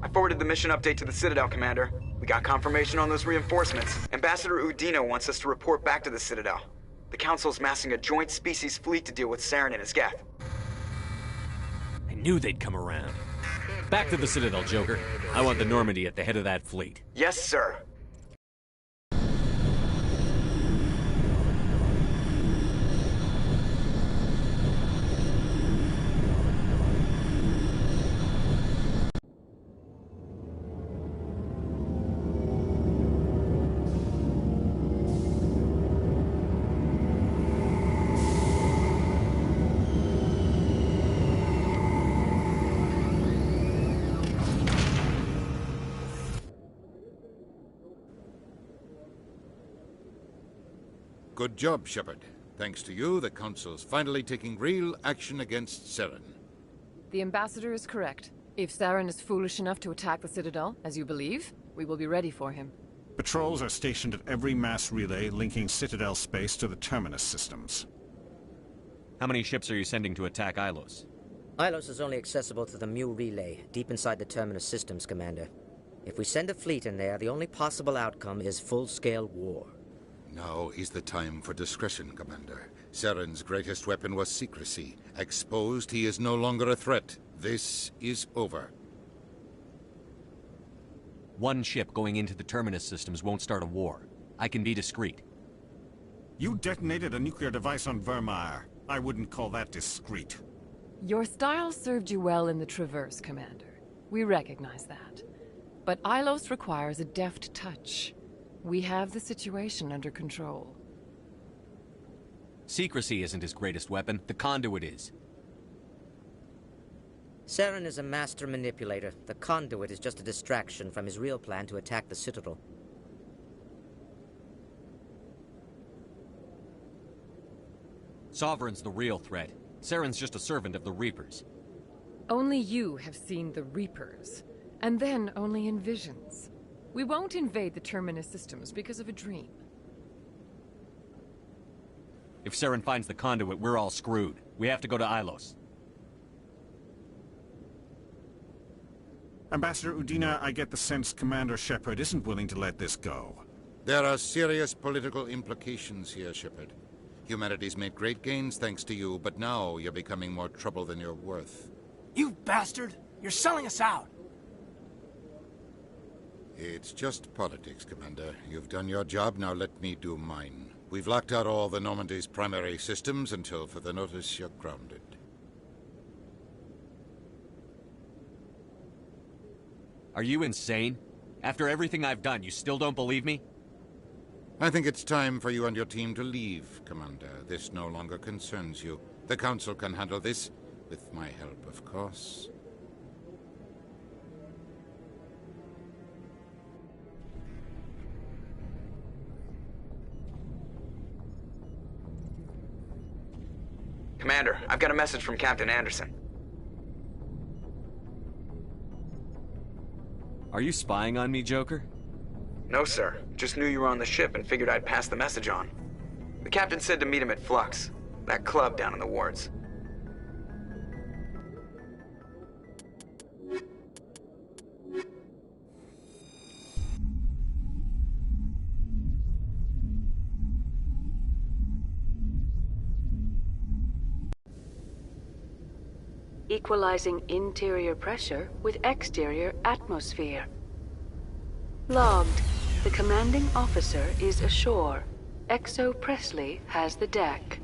I forwarded the mission update to the Citadel, Commander. We got confirmation on those reinforcements. Ambassador Udina wants us to report back to the Citadel. The Council's massing a joint species fleet to deal with Saren and his Geth. I knew they'd come around. Back to the Citadel, Joker. I want the Normandy at the head of that fleet. Yes, sir. Good job, Shepard. Thanks to you, the Council's finally taking real action against Saren. The Ambassador is correct. If Saren is foolish enough to attack the Citadel, as you believe, we will be ready for him. Patrols are stationed at every mass relay linking Citadel space to the Terminus systems. How many ships are you sending to attack Ilos? Ilos is only accessible to the Mu relay, deep inside the Terminus systems, Commander. If we send a fleet in there, the only possible outcome is full-scale war. Now is the time for discretion, Commander. Saren's greatest weapon was secrecy. Exposed, he is no longer a threat. This is over. One ship going into the Terminus systems won't start a war. I can be discreet. You detonated a nuclear device on Vermeer. I wouldn't call that discreet. Your style served you well in the Traverse, Commander. We recognize that. But Ilos requires a deft touch. We have the situation under control. Secrecy isn't his greatest weapon. The conduit is. Saren is a master manipulator. The conduit is just a distraction from his real plan to attack the Citadel. Sovereign's the real threat. Saren's just a servant of the Reapers. Only you have seen the Reapers, and then only in visions. We won't invade the Terminus systems because of a dream. If Saren finds the conduit, we're all screwed. We have to go to Ilos. Ambassador Udina, I get the sense Commander Shepard isn't willing to let this go. There are serious political implications here, Shepard. Humanity's made great gains thanks to you, but now you're becoming more trouble than you're worth. You bastard! You're selling us out! It's just politics, Commander. You've done your job, now let me do mine. We've locked out all the Normandy's primary systems until further notice you're grounded. Are you insane? After everything I've done, you still don't believe me? I think it's time for you and your team to leave, Commander. This no longer concerns you. The Council can handle this, with my help, of course. Commander, I've got a message from Captain Anderson. Are you spying on me, Joker? No, sir. Just knew you were on the ship and figured I'd pass the message on. The captain said to meet him at Flux, that club down in the wards. Equalizing interior pressure with exterior atmosphere. Logged. The commanding officer is ashore. Exo Presley has the deck.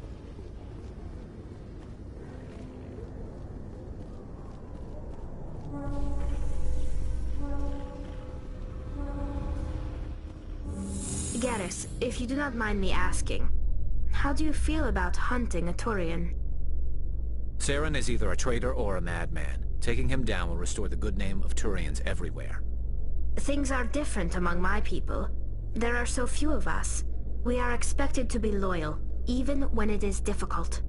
Garrus, if you do not mind me asking, how do you feel about hunting a Turian? Saren is either a traitor or a madman. Taking him down will restore the good name of Turians everywhere. Things are different among my people. There are so few of us. We are expected to be loyal, even when it is difficult.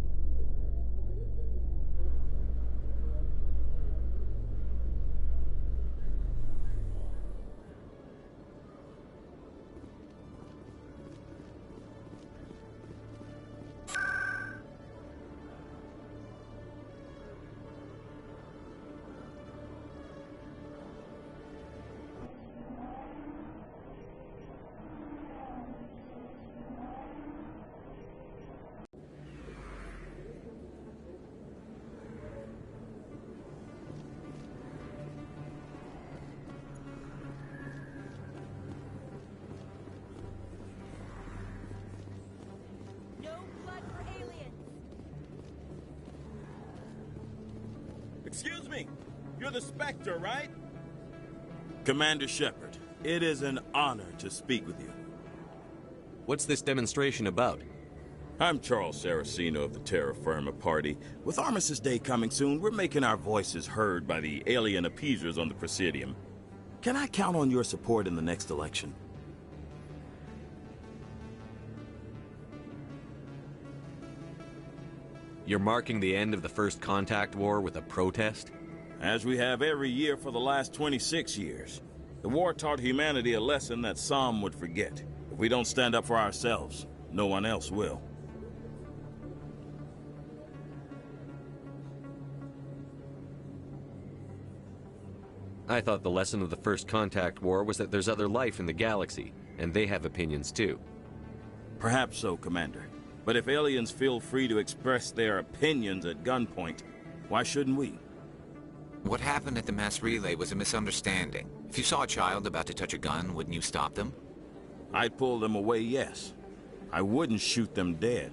Excuse me. You're the Spectre, right? Commander Shepard, it is an honor to speak with you. What's this demonstration about? I'm Charles Saraceno of the Terra Firma Party. With Armistice Day coming soon, we're making our voices heard by the alien appeasers on the Presidium. Can I count on your support in the next election? You're marking the end of the First Contact War with a protest? As we have every year for the last 26 years. The war taught humanity a lesson that some would forget. If we don't stand up for ourselves, no one else will. I thought the lesson of the First Contact War was that there's other life in the galaxy, and they have opinions too. Perhaps so, Commander. But if aliens feel free to express their opinions at gunpoint, why shouldn't we? What happened at the mass relay was a misunderstanding. If you saw a child about to touch a gun, wouldn't you stop them? I'd pull them away, yes. I wouldn't shoot them dead.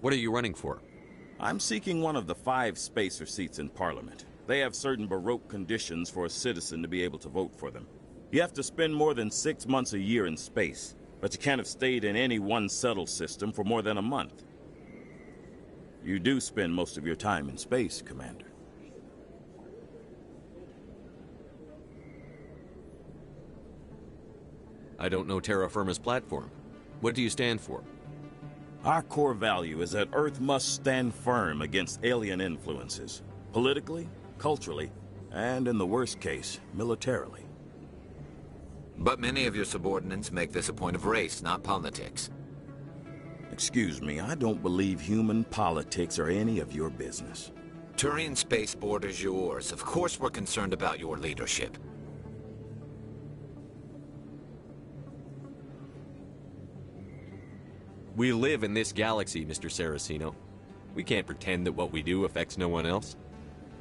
What are you running for? I'm seeking one of the 5 spacer seats in Parliament. They have certain Baroque conditions for a citizen to be able to vote for them. You have to spend more than 6 months a year in space, but you can't have stayed in any one settled system for more than a month. You do spend most of your time in space, Commander. I don't know Terra Firma's platform. What do you stand for? Our core value is that Earth must stand firm against alien influences. Politically, culturally, and in the worst case, militarily. But many of your subordinates make this a point of race, not politics. Excuse me, I don't believe human politics are any of your business. Turian spaceport is yours. Of course we're concerned about your leadership. We live in this galaxy, Mr. Saraceno. We can't pretend that what we do affects no one else.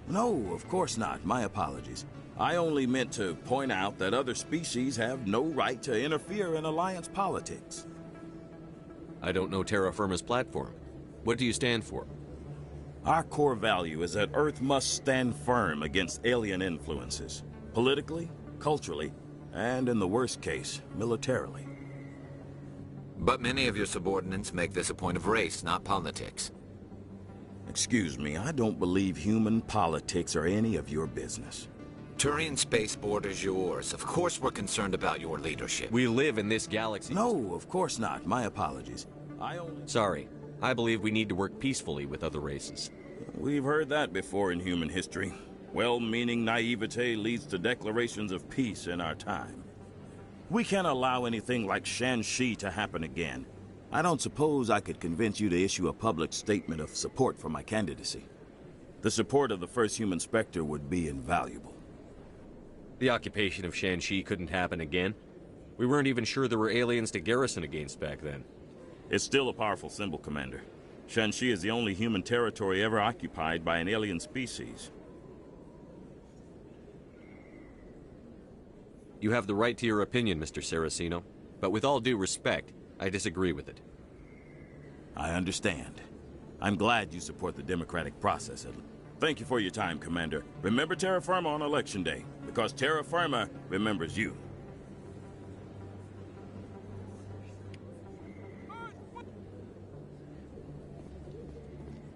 No, of course not. My apologies. I only meant to point out that other species have no right to interfere in Alliance politics. I don't know Terra Firma's platform. What do you stand for? Our core value is that Earth must stand firm against alien influences. Politically, culturally, and in the worst case, militarily. But many of your subordinates make this a point of race, not politics. Excuse me, I don't believe human politics are any of your business. Turian spaceport is yours. Of course we're concerned about your leadership. We live in this galaxy. No, of course not. My apologies. Sorry. I believe we need to work peacefully with other races. We've heard that before in human history. Well-meaning naivete leads to declarations of peace in our time. We can't allow anything like Shan-Shi to happen again. I don't suppose I could convince you to issue a public statement of support for my candidacy. The support of the first human Spectre would be invaluable. The occupation of Shan-Shi couldn't happen again. We weren't even sure there were aliens to garrison against back then. It's still a powerful symbol, Commander. Shan-Shi is the only human territory ever occupied by an alien species. You have the right to your opinion, Mr. Saraceno, but with all due respect, I disagree with it. I understand. I'm glad you support the democratic process. Thank you for your time, Commander. Remember Terra Firma on Election Day, because Terra Firma remembers you.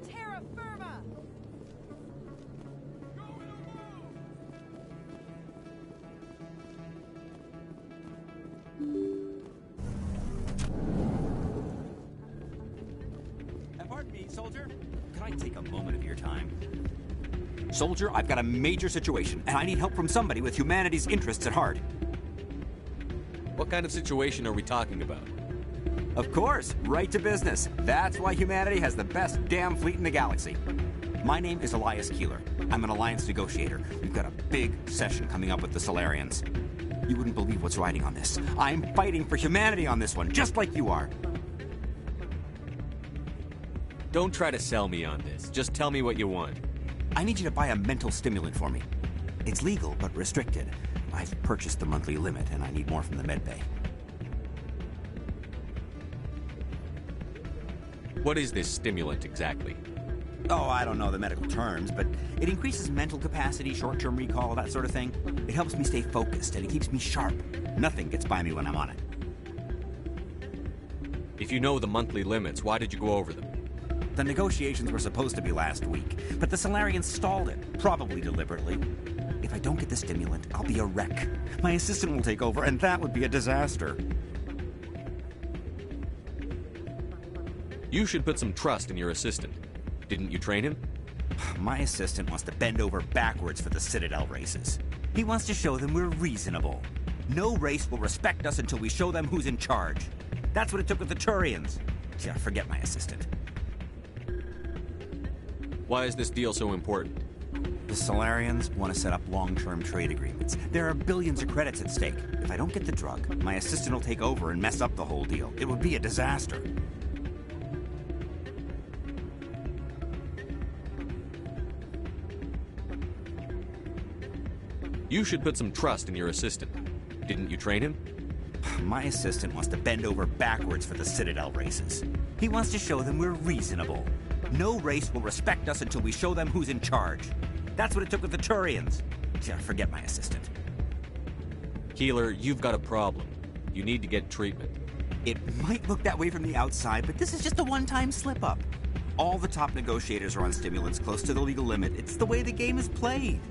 Terra Firma! Pardon me, soldier. Can I take a moment of your time? Soldier, I've got a major situation, and I need help from somebody with humanity's interests at heart. What kind of situation are we talking about? Of course, right to business. That's why humanity has the best damn fleet in the galaxy. My name is Elias Keeler. I'm an Alliance negotiator. We've got a big session coming up with the Solarians. You wouldn't believe what's riding on this. I'm fighting for humanity on this one, just like you are. Don't try to sell me on this. Just tell me what you want. I need you to buy a mental stimulant for me. It's legal, but restricted. I've purchased the monthly limit, and I need more from the medbay. What is this stimulant exactly? Oh, I don't know the medical terms, but it increases mental capacity, short-term recall, that sort of thing. It helps me stay focused, and it keeps me sharp. Nothing gets by me when I'm on it. If you know the monthly limits, why did you go over them? The negotiations were supposed to be last week, but the Solarians stalled it, probably deliberately. If I don't get the stimulant, I'll be a wreck. My assistant will take over, and that would be a disaster. You should put some trust in your assistant. Didn't you train him? My assistant wants to bend over backwards for the Citadel races. He wants to show them we're reasonable. No race will respect us until we show them who's in charge. That's what it took with the Turians. Yeah, forget my assistant. Why is this deal so important? The Solarians want to set up long-term trade agreements. There are billions of credits at stake. If I don't get the drug, my assistant will take over and mess up the whole deal. It would be a disaster. You should put some trust in your assistant. Didn't you train him? My assistant wants to bend over backwards for the Citadel races. He wants to show them we're reasonable. No race will respect us until we show them who's in charge. That's what it took with the Turians. Yeah, forget my assistant. Keeler, you've got a problem. You need to get treatment. It might look that way from the outside, but this is just a one-time slip-up. All the top negotiators are on stimulants close to the legal limit. It's the way the game is played.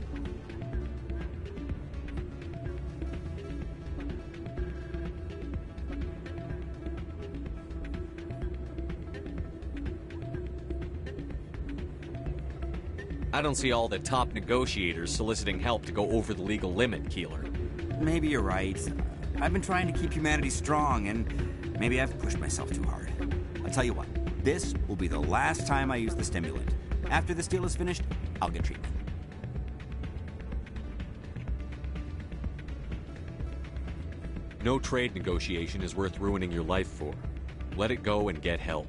I don't see all the top negotiators soliciting help to go over the legal limit, Keeler. Maybe you're right. I've been trying to keep humanity strong, and maybe I've pushed myself too hard. I'll tell you what, this will be the last time I use the stimulant. After this deal is finished, I'll get treatment. No trade negotiation is worth ruining your life for. Let it go and get help.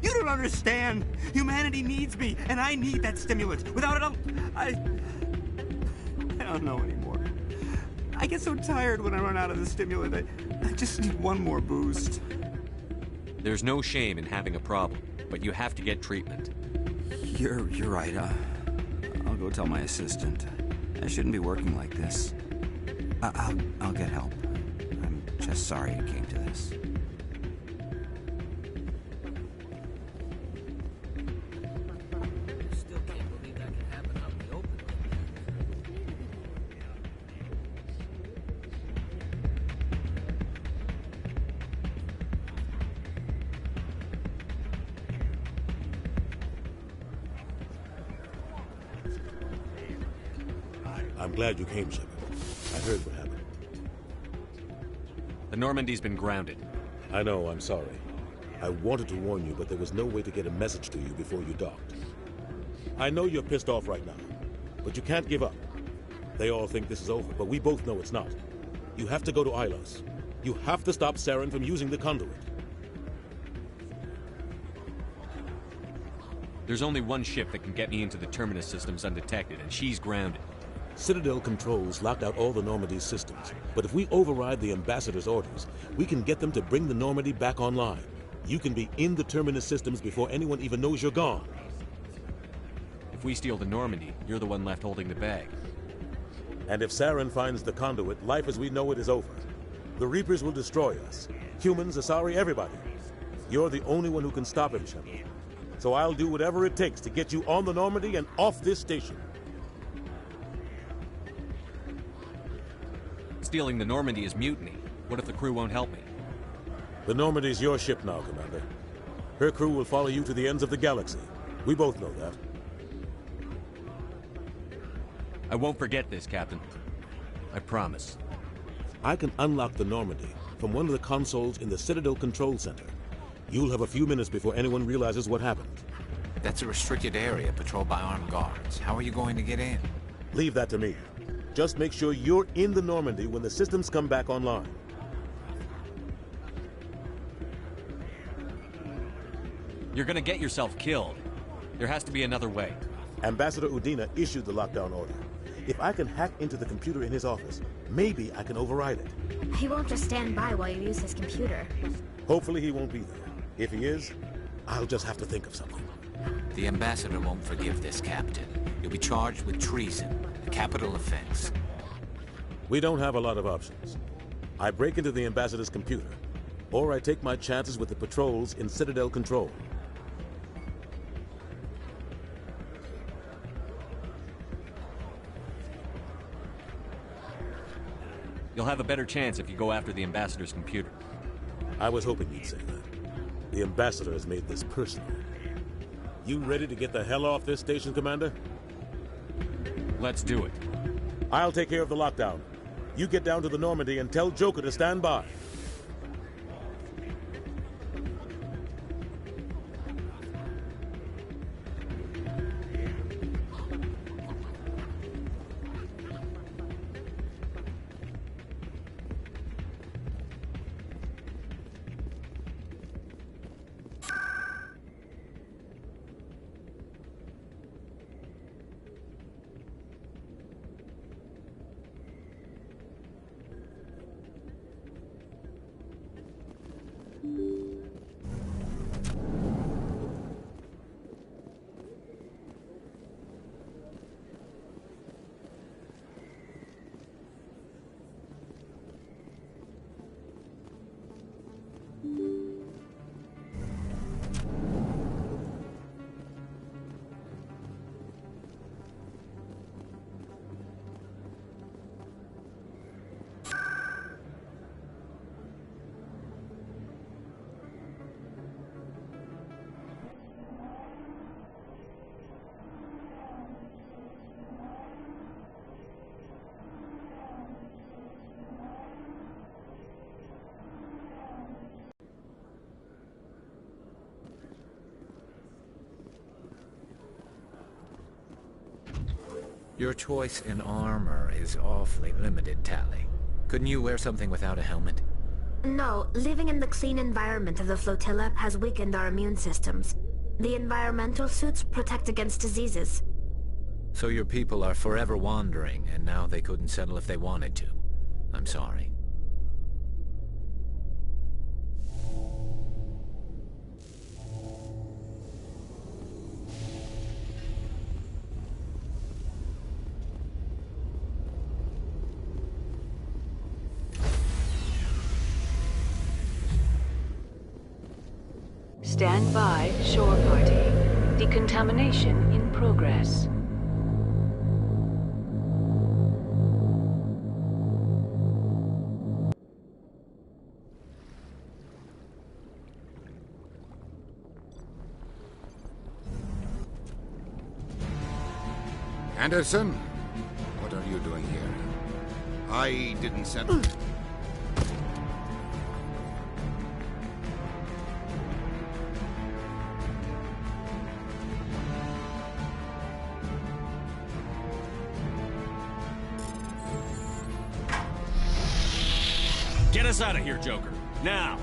You don't understand! Humanity needs me, and I need that stimulant. Without it, I don't know anymore. I get so tired when I run out of the stimulant. I just need one more boost. There's no shame in having a problem, but you have to get treatment. You're right. I'll go tell my assistant. I shouldn't be working like this. I'll get help. I'm just sorry it came to this. I'm glad you came, Shepard. I heard what happened. The Normandy's been grounded. I know, I'm sorry. I wanted to warn you, but there was no way to get a message to you before you docked. I know you're pissed off right now, but you can't give up. They all think this is over, but we both know it's not. You have to go to Ilos. You have to stop Saren from using the conduit. There's only one ship that can get me into the Terminus systems undetected, and she's grounded. Citadel controls locked out all the Normandy's systems, but if we override the Ambassador's orders, we can get them to bring the Normandy back online. You can be in the Terminus systems before anyone even knows you're gone. If we steal the Normandy, you're the one left holding the bag. And if Saren finds the conduit, life as we know it is over. The Reapers will destroy us. Humans, Asari, everybody. You're the only one who can stop him, Shepard. So I'll do whatever it takes to get you on the Normandy and off this station. Stealing the Normandy is mutiny. What if the crew won't help me? The Normandy's your ship now, Commander. Her crew will follow you to the ends of the galaxy. We both know that. I won't forget this, Captain. I promise. I can unlock the Normandy from one of the consoles in the Citadel Control Center. You'll have a few minutes before anyone realizes what happened. That's a restricted area patrolled by armed guards. How are you going to get in? Leave that to me. Just make sure you're in the Normandy when the systems come back online. You're gonna get yourself killed. There has to be another way. Ambassador Udina issued the lockdown order. If I can hack into the computer in his office, maybe I can override it. He won't just stand by while you use his computer. Hopefully he won't be there. If he is, I'll just have to think of something. The Ambassador won't forgive this, Captain. You'll be charged with treason, a capital offense. We don't have a lot of options. I break into the Ambassador's computer, or I take my chances with the patrols in Citadel Control. You'll have a better chance if you go after the Ambassador's computer. I was hoping you'd say that. The Ambassador has made this personal. You ready to get the hell off this station, Commander? Let's do it. I'll take care of the lockdown. You get down to the Normandy and tell Joker to stand by. Your choice in armor is awfully limited, Tali. Couldn't you wear something without a helmet? No, living in the clean environment of the flotilla has weakened our immune systems. The environmental suits protect against diseases. So your people are forever wandering, and now they couldn't settle if they wanted to. I'm sorry. Stand by, shore party. Decontamination in progress. Anderson, what are you doing here? I didn't send... Get us out of here, Joker. Now!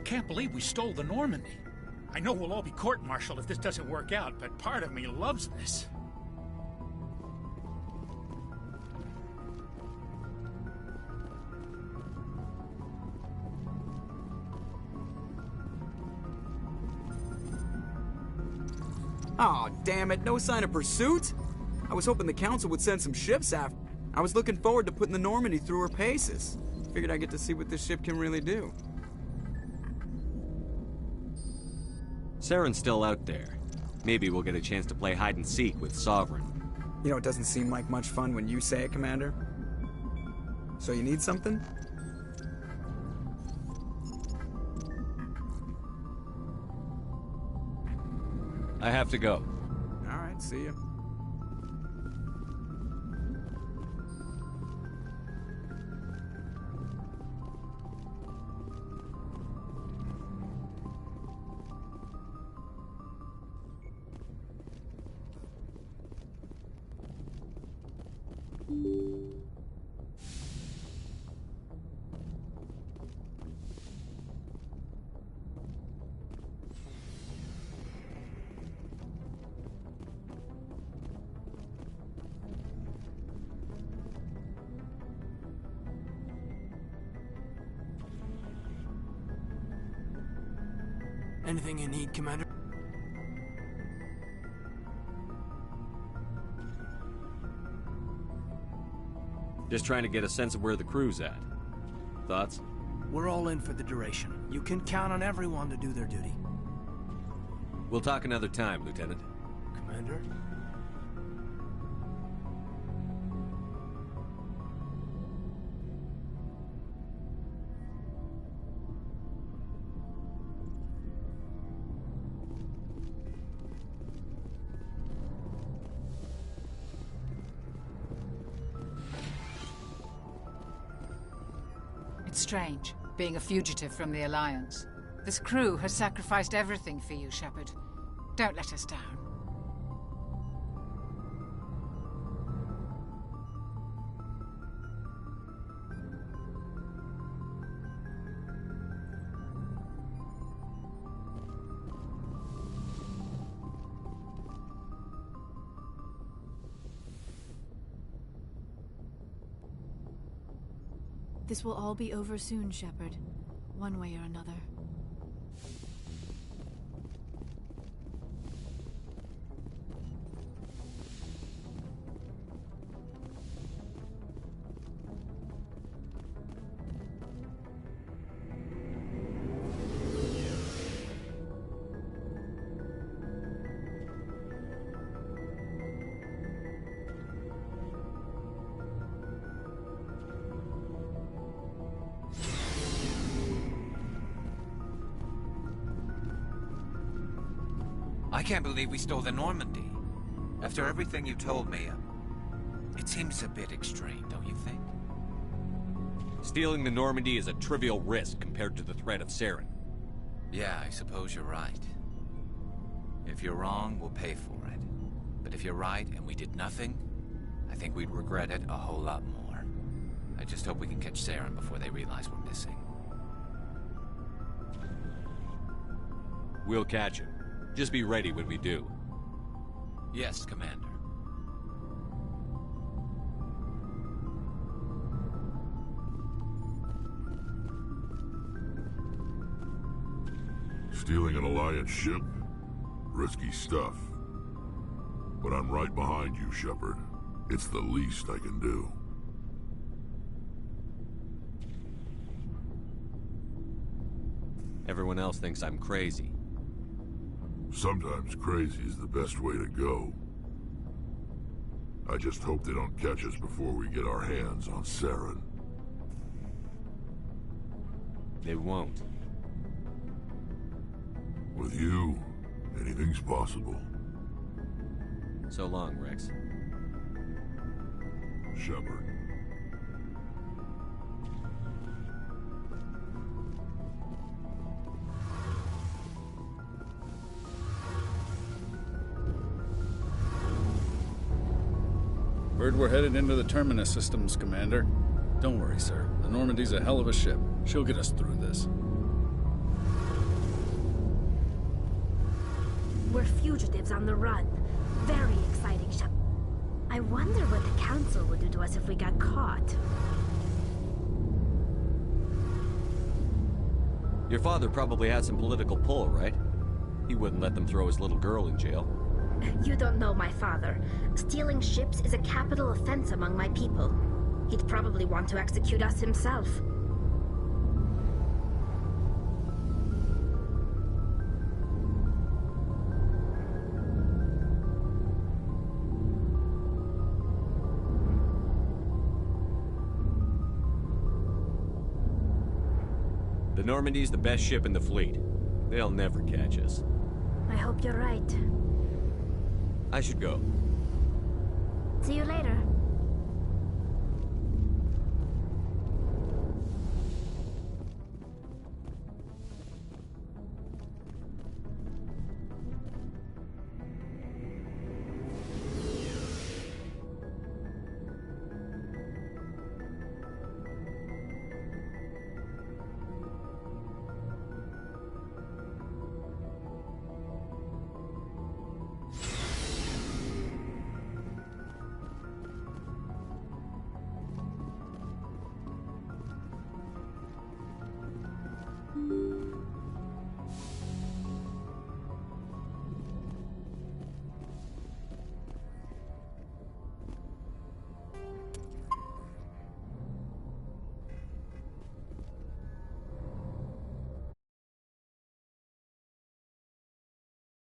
Can't believe we stole the Normandy. I know we'll all be court-martialed if this doesn't work out, but part of me loves this. Aw, damn it, no sign of pursuit? I was hoping the Council would send some ships after. I was looking forward to putting the Normandy through her paces. Figured I'd get to see what this ship can really do. Saren's still out there. Maybe we'll get a chance to play hide and seek with Sovereign. You know, it doesn't seem like much fun when you say it, Commander. So you need something? I have to go. All right, see you. Anything you need, Commander? Just trying to get a sense of where the crew's at. Thoughts? We're all in for the duration. You can count on everyone to do their duty. We'll talk another time, Lieutenant. Commander? It's strange, being a fugitive from the Alliance. This crew has sacrificed everything for you, Shepard. Don't let us down. This will all be over soon, Shepard. One way or another. I can't believe we stole the Normandy. After everything you told me, it seems a bit extreme, don't you think? Stealing the Normandy is a trivial risk compared to the threat of Saren. Yeah, I suppose you're right. If you're wrong, we'll pay for it. But if you're right and we did nothing, I think we'd regret it a whole lot more. I just hope we can catch Saren before they realize we're missing. We'll catch him. Just be ready when we do. Yes, Commander. Stealing an Alliance ship? Risky stuff. But I'm right behind you, Shepard. It's the least I can do. Everyone else thinks I'm crazy. Sometimes crazy is the best way to go. I just hope they don't catch us before we get our hands on Saren. They won't. With you, anything's possible. So long, Rex. Shepard. Heard we're headed into the Terminus systems, Commander. Don't worry, sir. The Normandy's a hell of a ship. She'll get us through this. We're fugitives on the run. Very exciting, Shep. I wonder what the Council would do to us if we got caught. Your father probably had some political pull, right? He wouldn't let them throw his little girl in jail. You don't know my father. Stealing ships is a capital offense among my people. He'd probably want to execute us himself. The Normandy's the best ship in the fleet. They'll never catch us. I hope you're right. I should go. See you later.